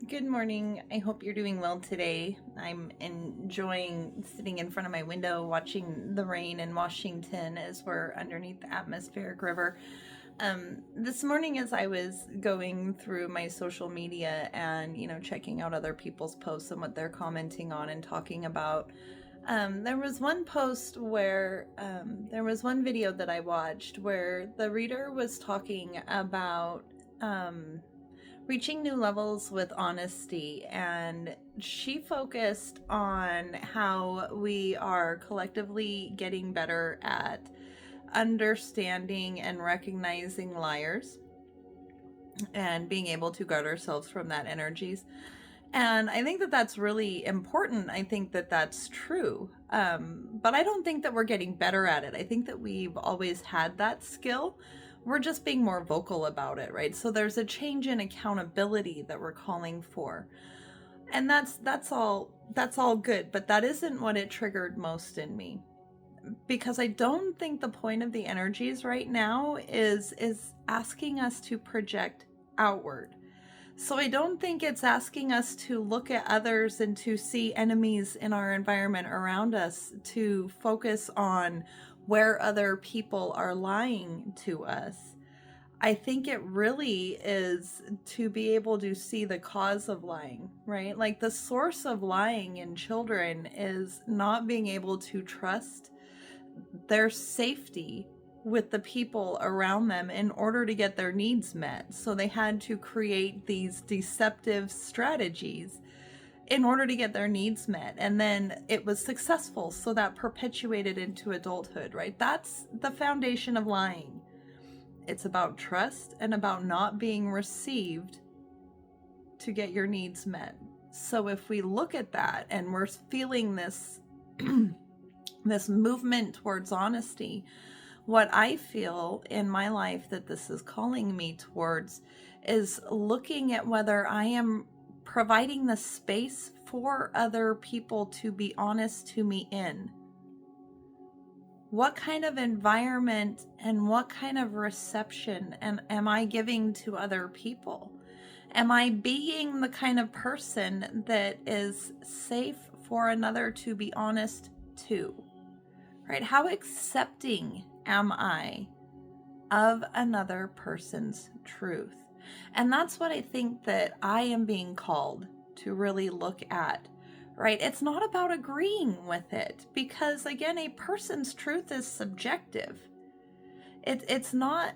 Good morning. I hope you're doing well today. I'm enjoying sitting in front of my window watching the rain in Washington as we're underneath the atmospheric river. This morning, as I was going through my social media and, checking out other people's posts and what they're commenting on and talking about, there was one post where there was one video that I watched where the reader was talking about. Reaching new levels with honesty, and she focused on how we are collectively getting better at understanding and recognizing liars and being able to guard ourselves from that energies. And I think that that's really important. I think that that's true. But I don't think that we're getting better at it. I think that we've always had that skill. We're just being more vocal about it, right? So there's a change in accountability that we're calling for. And that's all good, but that isn't what it triggered most in me. Because I don't think the point of the energies right now is asking us to project outward. So I don't think it's asking us to look at others and to see enemies in our environment around us, to focus on where other people are lying to us. I think it really is to be able to see the cause of lying, right? Like the source of lying in children is not being able to trust their safety with the people around them in order to get their needs met. So they had to create these deceptive strategies in order to get their needs met. And then it was successful. So that perpetuated into adulthood, right? That's the foundation of lying. It's about trust and about not being received to get your needs met. So if we look at that and we're feeling this this movement towards honesty, what I feel in my life that this is calling me towards is looking at whether I am providing the space for other people to be honest to me in. What kind of environment and what kind of reception am I giving to other people? Am I being the kind of person that is safe for another to be honest to? Right? How accepting am I of another person's truth? And that's what I think that I am being called to really look at, right? It's not about agreeing with it, because again, a person's truth is subjective. It's not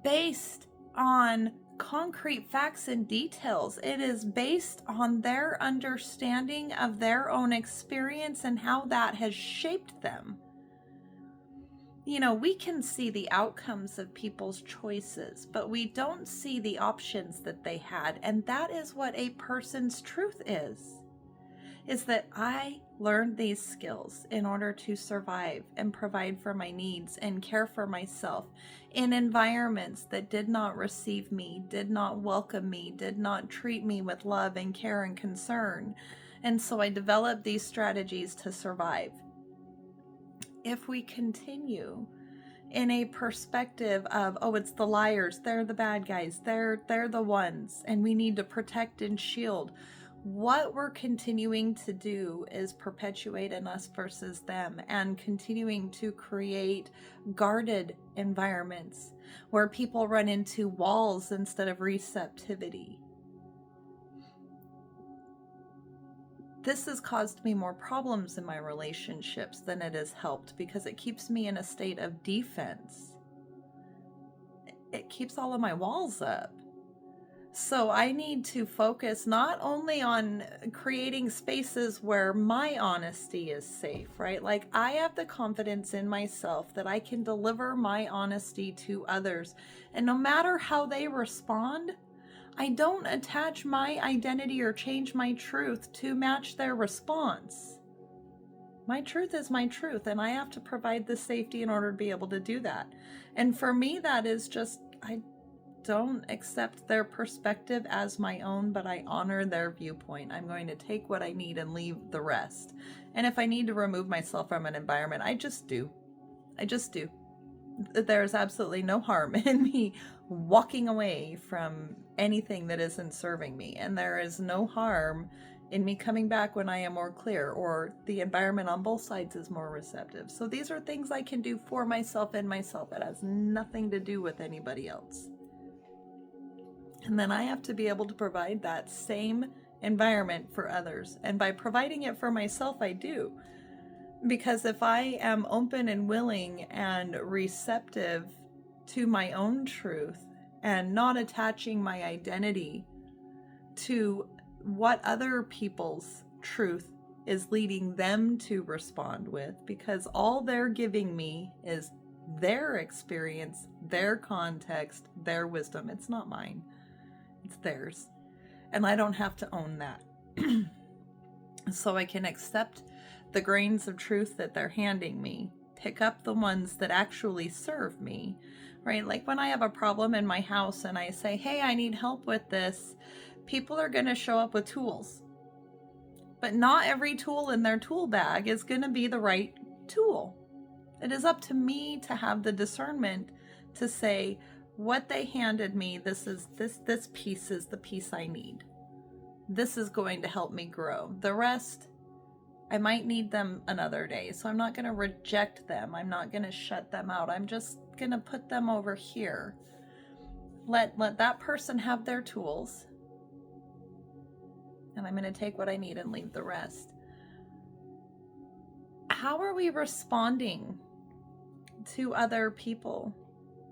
based on concrete facts and details. It is based on their understanding of their own experience and how that has shaped them. We can see the outcomes of people's choices, but we don't see the options that they had. And that is what a person's truth is that I learned these skills in order to survive and provide for my needs and care for myself in environments that did not receive me, did not welcome me, did not treat me with love and care and concern. And so I developed these strategies to survive. If we continue in a perspective of, oh, it's the liars, they're the bad guys, they're the ones, and we need to protect and shield, what we're continuing to do is perpetuate an us versus them and continuing to create guarded environments where people run into walls instead of receptivity. This has caused me more problems in my relationships than it has helped, because it keeps me in a state of defense. It keeps all of my walls up. So I need to focus not only on creating spaces where my honesty is safe, right? Like I have the confidence in myself that I can deliver my honesty to others. And no matter how they respond, I don't attach my identity or change my truth to match their response. My truth is my truth, and I have to provide the safety in order to be able to do that. And for me, that is just, I don't accept their perspective as my own, but I honor their viewpoint. I'm going to take what I need and leave the rest. And if I need to remove myself from an environment, I just do. There's absolutely no harm in me walking away from anything that isn't serving me. And there is no harm in me coming back when I am more clear, or the environment on both sides is more receptive. So these are things I can do for myself and myself. It has nothing to do with anybody else. And then I have to be able to provide that same environment for others. And by providing it for myself, I do. Because if I am open and willing and receptive to my own truth and not attaching my identity to what other people's truth is leading them to respond with, because all they're giving me is their experience, their context, their wisdom. It's not mine. It's theirs. And I don't have to own that. So I can accept the grains of truth that they're handing me, pick up the ones that actually serve me, right? Like when I have a problem in my house and I say, hey, I need help with this, people are going to show up with tools. But not every tool in their tool bag is going to be the right tool. It is up to me to have the discernment to say, what they handed me, this piece is the piece I need. This is going to help me grow. The rest, I might need them another day. So I'm not going to reject them. I'm not going to shut them out. I'm just going to put them over here. Let that person have their tools. And I'm going to take what I need and leave the rest. How are we responding to other people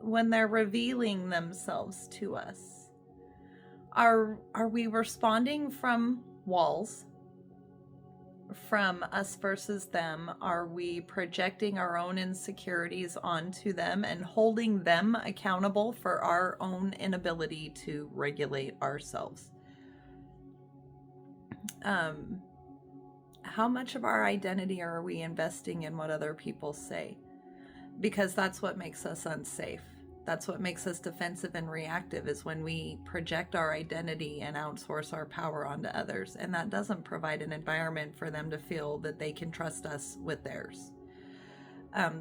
when they're revealing themselves to us? Are we responding from walls, from us versus them? Are we projecting our own insecurities onto them and holding them accountable for our own inability to regulate ourselves? How much of our identity are we investing in what other people say? Because that's what makes us unsafe. That's what makes us defensive and reactive, is when we project our identity and outsource our power onto others. And that doesn't provide an environment for them to feel that they can trust us with theirs.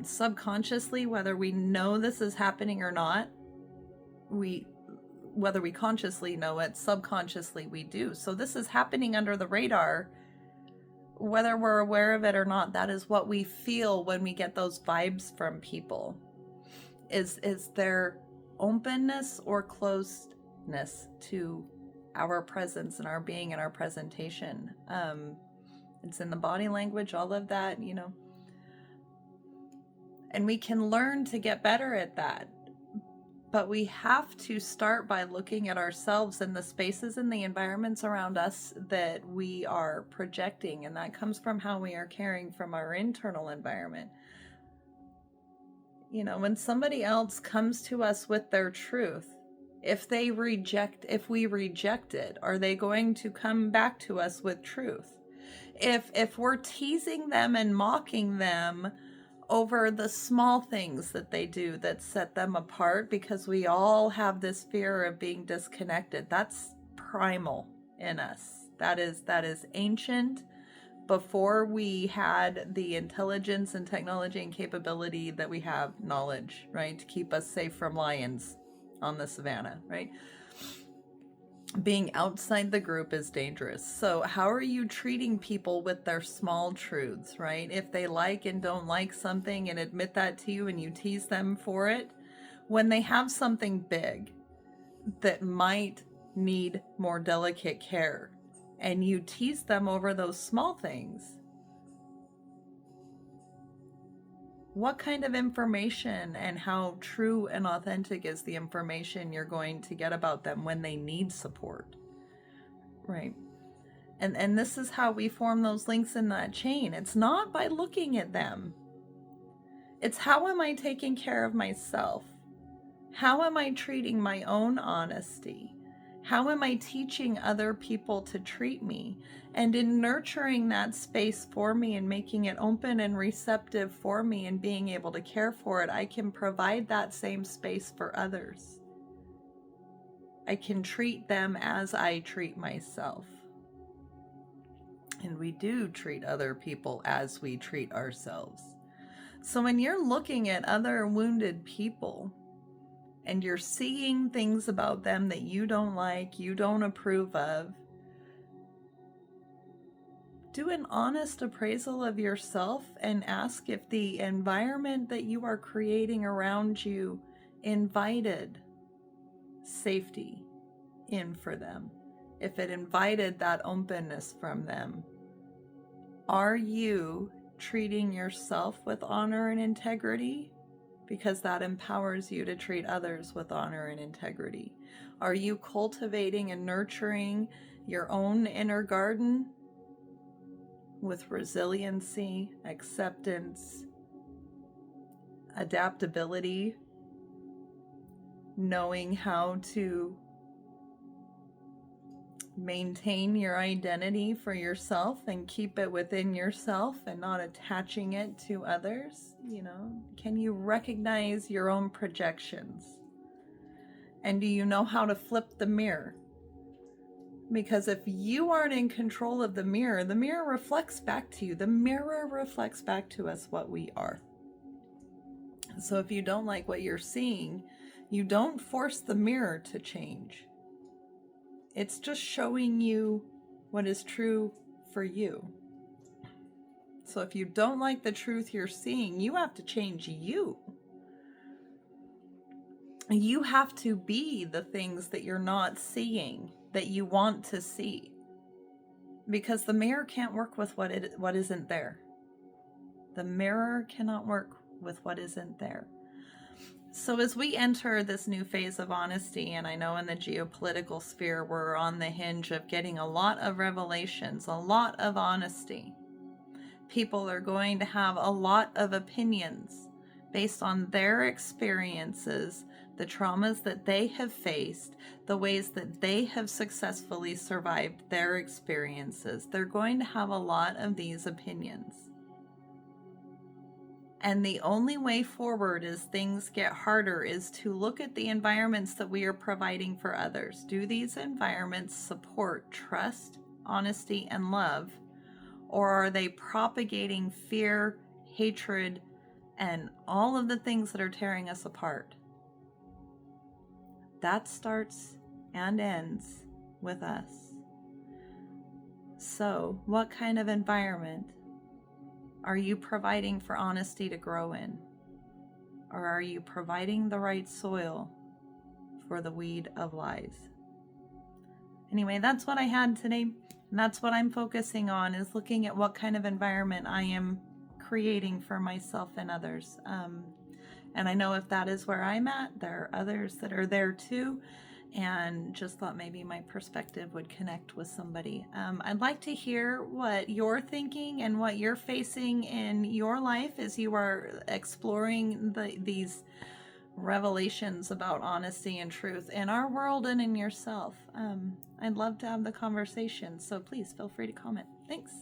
Subconsciously, whether we know this is happening or not, whether we consciously know it, subconsciously we do. So this is happening under the radar, whether we're aware of it or not. That is what we feel when we get those vibes from people. Is their openness or closedness to our presence and our being and our presentation. It's in the body language, all of that, and we can learn to get better at that. But we have to start by looking at ourselves and the spaces and the environments around us that we are projecting. And that comes from how we are caring from our internal environment. When somebody else comes to us with their truth, if we reject it, are they going to come back to us with truth? If we're teasing them and mocking them over the small things that they do that set them apart, because we all have this fear of being disconnected, that's primal in us. That is ancient. Before we had the intelligence and technology and capability that we have, knowledge, right? To keep us safe from lions on the savannah, right? Being outside the group is dangerous. So how are you treating people with their small truths, right? If they like and don't like something and admit that to you and you tease them for it, when they have something big that might need more delicate care, and you tease them over those small things, what kind of information and how true and authentic is the information you're going to get about them when they need support, right? And this is how we form those links in that chain. It's not by looking at them. It's how am I taking care of myself? How am I treating my own honesty? How am I teaching other people to treat me? And in nurturing that space for me and making it open and receptive for me and being able to care for it, I can provide that same space for others. I can treat them as I treat myself. And we do treat other people as we treat ourselves. So when you're looking at other wounded people, and you're seeing things about them that you don't like, you don't approve of, do an honest appraisal of yourself and ask if the environment that you are creating around you invited safety in for them. If it invited that openness from them, are you treating yourself with honor and integrity? Because that empowers you to treat others with honor and integrity. Are you cultivating and nurturing your own inner garden with resiliency, acceptance, adaptability, knowing how to maintain your identity for yourself and keep it within yourself and not attaching it to others? You know, can you recognize your own projections? And do you know how to flip the mirror? Because if you aren't in control of the mirror reflects back to you. The mirror reflects back to us what we are. So if you don't like what you're seeing, you don't force the mirror to change. It's just showing you what is true for you. So if you don't like the truth you're seeing, you have to change you. You have to be the things that you're not seeing, that you want to see. Because the mirror can't work with what isn't there. The mirror cannot work with what isn't there. So as we enter this new phase of honesty, and I know in the geopolitical sphere we're on the hinge of getting a lot of revelations, a lot of honesty. People are going to have a lot of opinions based on their experiences, the traumas that they have faced, the ways that they have successfully survived their experiences. They're going to have a lot of these opinions. And the only way forward as things get harder is to look at the environments that we are providing for others. Do these environments support trust, honesty, and love? Or are they propagating fear, hatred, and all of the things that are tearing us apart? That starts and ends with us. So, what kind of environment are you providing for honesty to grow in? Or are you providing the right soil for the weed of lies? Anyway, that's what I had today. And that's what I'm focusing on, is looking at what kind of environment I am creating for myself and others. And I know if that is where I'm at, there are others that are there too. And just thought maybe my perspective would connect with somebody. I'd like to hear what you're thinking and what you're facing in your life as you are exploring these revelations about honesty and truth in our world and in yourself. I'd love to have the conversation, so please feel free to comment. Thanks.